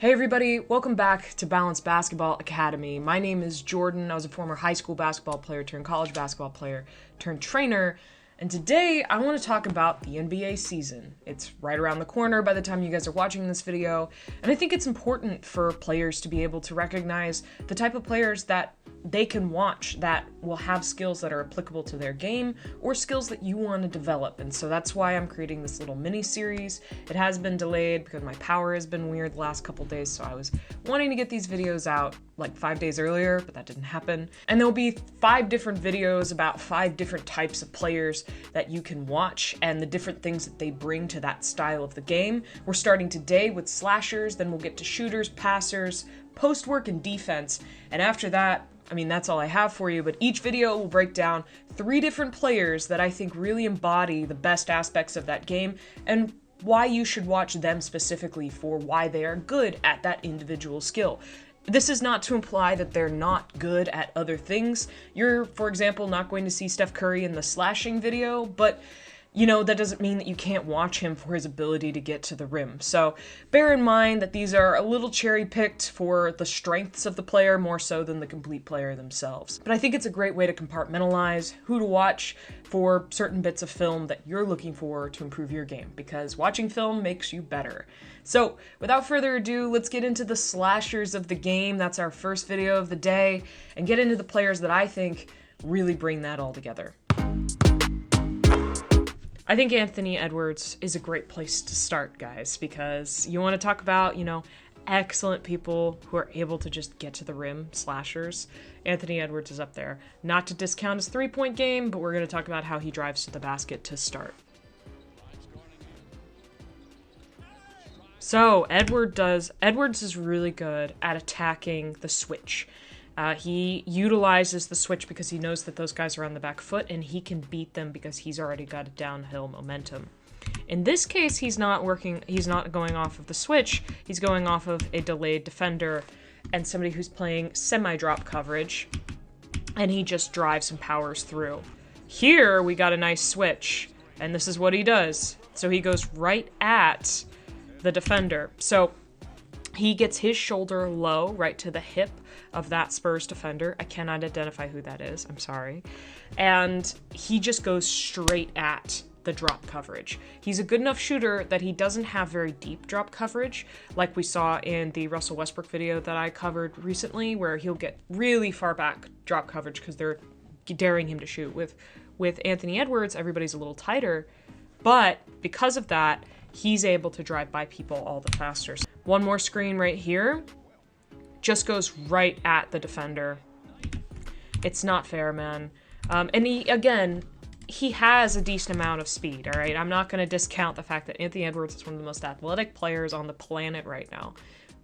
Hey everybody, welcome back to Balance Basketball Academy. My name is Jordan. I was a former high school basketball player turned college basketball player turned trainer. And today I want to talk about the NBA season. It's right around the corner by the time you guys are watching this video. And I think it's important for players to be able to recognize the type of players that they can watch that will have skills that are applicable to their game or skills that you want to develop. And so that's why I'm creating this little mini series. It has been delayed because my power has been weird the last couple days, so I was wanting to get these videos out like 5 days earlier, but that didn't happen. And there'll be 5 different videos about 5 different types of players that you can watch and the different things that they bring to that style of the game. We're starting today with slashers, then we'll get to shooters, passers, post work, and defense. And after that, that's all I have for you, but each video will break down 3 different players that I think really embody the best aspects of that game and why you should watch them specifically for why they are good at that individual skill. This is not to imply that they're not good at other things. You're, for example, not going to see Steph Curry in the slashing video, but that doesn't mean that you can't watch him for his ability to get to the rim. So bear in mind that these are a little cherry-picked for the strengths of the player more so than the complete player themselves. But I think it's a great way to compartmentalize who to watch for certain bits of film that you're looking for to improve your game, because watching film makes you better. So without further ado, let's get into the slashers of the game. That's our first video of the day, and get into the players that I think really bring that all together. I think Anthony Edwards is a great place to start, guys, because you want to talk about, excellent people who are able to just get to the rim, slashers. Anthony Edwards is up there. Not to discount his three-point game, but we're going to talk about how he drives to the basket to start. So, Edwards is really good at attacking the switch. He utilizes the switch because he knows that those guys are on the back foot and he can beat them because he's already got a downhill momentum. In this case, he's not going off of the switch, he's going off of a delayed defender and somebody who's playing semi-drop coverage, and he just drives and powers through. Here, we got a nice switch, and this is what he does. So he goes right at the defender. So he gets his shoulder low, right to the hip of that Spurs defender. I cannot identify who that is. I'm sorry. And he just goes straight at the drop coverage. He's a good enough shooter that he doesn't have very deep drop coverage, like we saw in the Russell Westbrook video that I covered recently, where he'll get really far back drop coverage because they're daring him to shoot. With Anthony Edwards, everybody's a little tighter, but because of that, he's able to drive by people all the faster. One more screen right here. Just goes right at the defender. It's not fair, man. And he has a decent amount of speed, all right? I'm not going to discount the fact that Anthony Edwards is one of the most athletic players on the planet right now.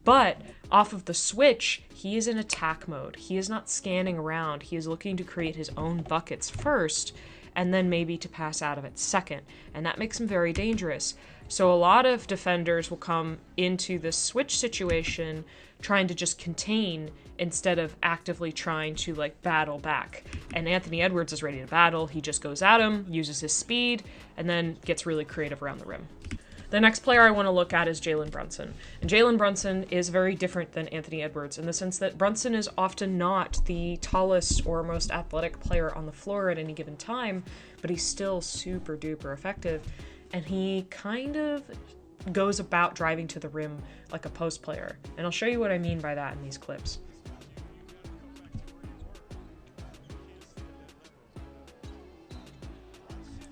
But off of the switch, he is in attack mode. He is not scanning around. He is looking to create his own buckets first, and then maybe to pass out of it second. And that makes him very dangerous. So a lot of defenders will come into this switch situation trying to just contain instead of actively trying to battle back. And Anthony Edwards is ready to battle. He just goes at him, uses his speed, and then gets really creative around the rim. The next player I want to look at is Jalen Brunson. And Jalen Brunson is very different than Anthony Edwards in the sense that Brunson is often not the tallest or most athletic player on the floor at any given time, but he's still super duper effective. And he kind of goes about driving to the rim like a post player. And I'll show you what I mean by that in these clips.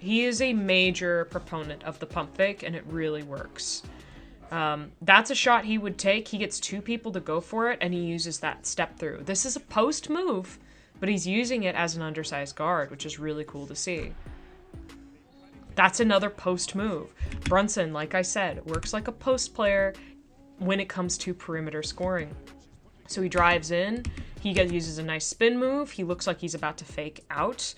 He is a major proponent of the pump fake, and it really works. That's a shot he would take. He gets 2 people to go for it, and he uses that step through. This is a post move, but he's using it as an undersized guard, which is really cool to see. That's another post move. Brunson, like I said, works like a post player when it comes to perimeter scoring. So he drives in, he uses a nice spin move, he looks like he's about to fake out.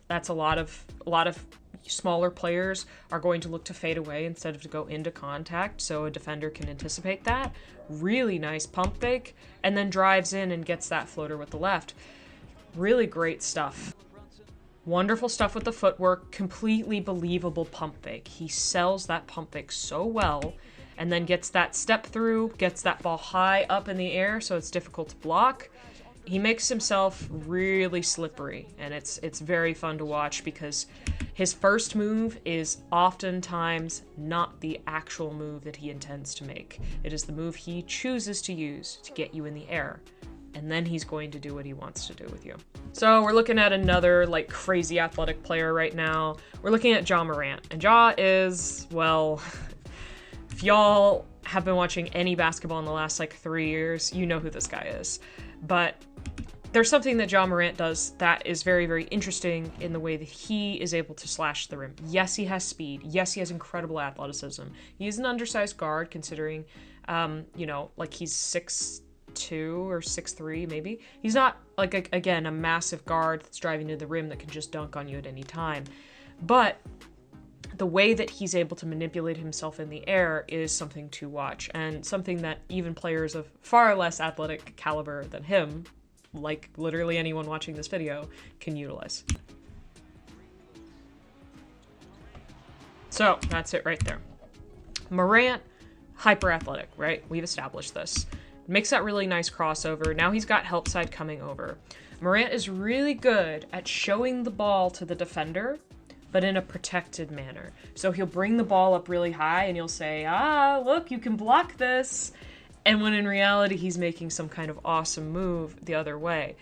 That's a lot of smaller players are going to look to fade away instead of to go into contact, so a defender can anticipate that. Really nice pump fake, and then drives in and gets that floater with the left. Really great stuff. Wonderful stuff with the footwork, completely believable pump fake. He sells that pump fake so well, and then gets that step through, gets that ball high up in the air so it's difficult to block. He makes himself really slippery, and it's very fun to watch because his first move is oftentimes not the actual move that he intends to make. It is the move he chooses to use to get you in the air, and then he's going to do what he wants to do with you. So we're looking at another like crazy athletic player right now. We're looking at Ja Morant, and Ja is, well, if y'all have been watching any basketball in the last like 3 years, you know who this guy is. But there's something that Ja Morant does that is very, very interesting in the way that he is able to slash the rim. Yes, he has speed. Yes, he has incredible athleticism. He's an undersized guard considering, like he's 6'2" or 6'3" maybe. He's not, like, again, a massive guard that's driving to the rim that can just dunk on you at any time. But the way that he's able to manipulate himself in the air is something to watch, and something that even players of far less athletic caliber than him, like literally anyone watching this video, can utilize. So that's it right there. Morant, hyper athletic, right? We've established this. Makes that really nice crossover. Now he's got help side coming over. Morant is really good at showing the ball to the defender, but in a protected manner. So he'll bring the ball up really high and he'll say, look, you can block this. And when in reality, he's making some kind of awesome move the other way.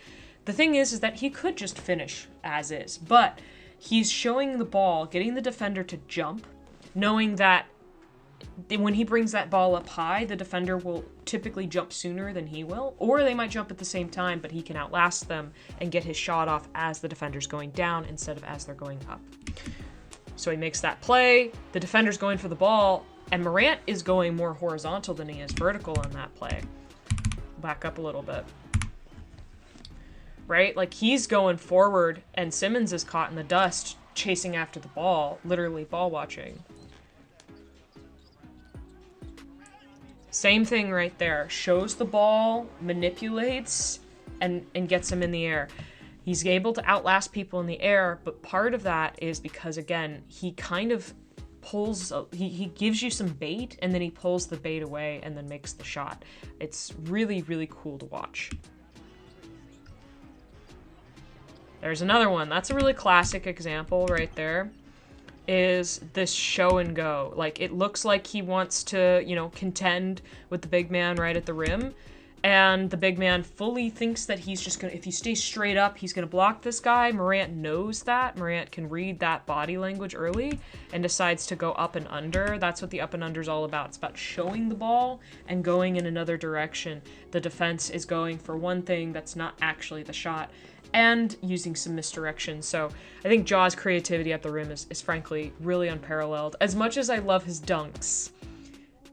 The thing is that he could just finish as is, but he's showing the ball, getting the defender to jump, knowing that when he brings that ball up high, the defender will typically jump sooner than he will, or they might jump at the same time, but he can outlast them and get his shot off as the defender's going down instead of as they're going up. So he makes that play, the defender's going for the ball, and Morant is going more horizontal than he is vertical on that play. Back up a little bit. Right? Like, he's going forward, and Simmons is caught in the dust, chasing after the ball, literally ball watching. Same thing right there. Shows the ball, manipulates, and gets him in the air. He's able to outlast people in the air, but part of that is because, again, he kind of pulls, he gives you some bait, and then he pulls the bait away and then makes the shot. It's really, really cool to watch. There's another one. That's a really classic example right there, is this show and go. Like, it looks like he wants to, contend with the big man right at the rim, and the big man fully thinks that he's just gonna, if he stays straight up, he's gonna block this guy. Morant knows that. Morant can read that body language early and decides to go up and under. That's what the up and under is all about. It's about showing the ball and going in another direction. The defense is going for one thing that's not actually the shot, and using some misdirection. So I think Ja's creativity at the rim is frankly really unparalleled. As much as I love his dunks,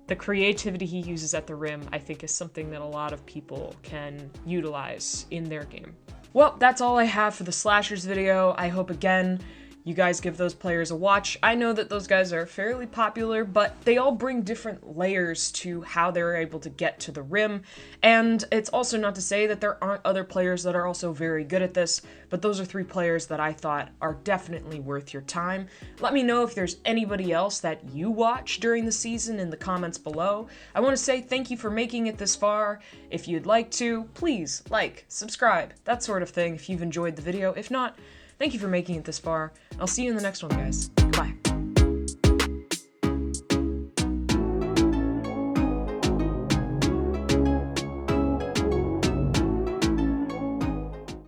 the creativity he uses at the rim, I think, is something that a lot of people can utilize in their game. Well, that's all I have for the Slashers video. I hope, again, you guys give those players a watch. I know that those guys are fairly popular, but they all bring different layers to how they're able to get to the rim. And it's also not to say that there aren't other players that are also very good at this, but those are 3 players that I thought are definitely worth your time. Let me know if there's anybody else that you watch during the season in the comments below. I want to say thank you for making it this far. If you'd like to, please like, subscribe, that sort of thing if you've enjoyed the video. If not, thank you for making it this far. I'll see you in the next one, guys.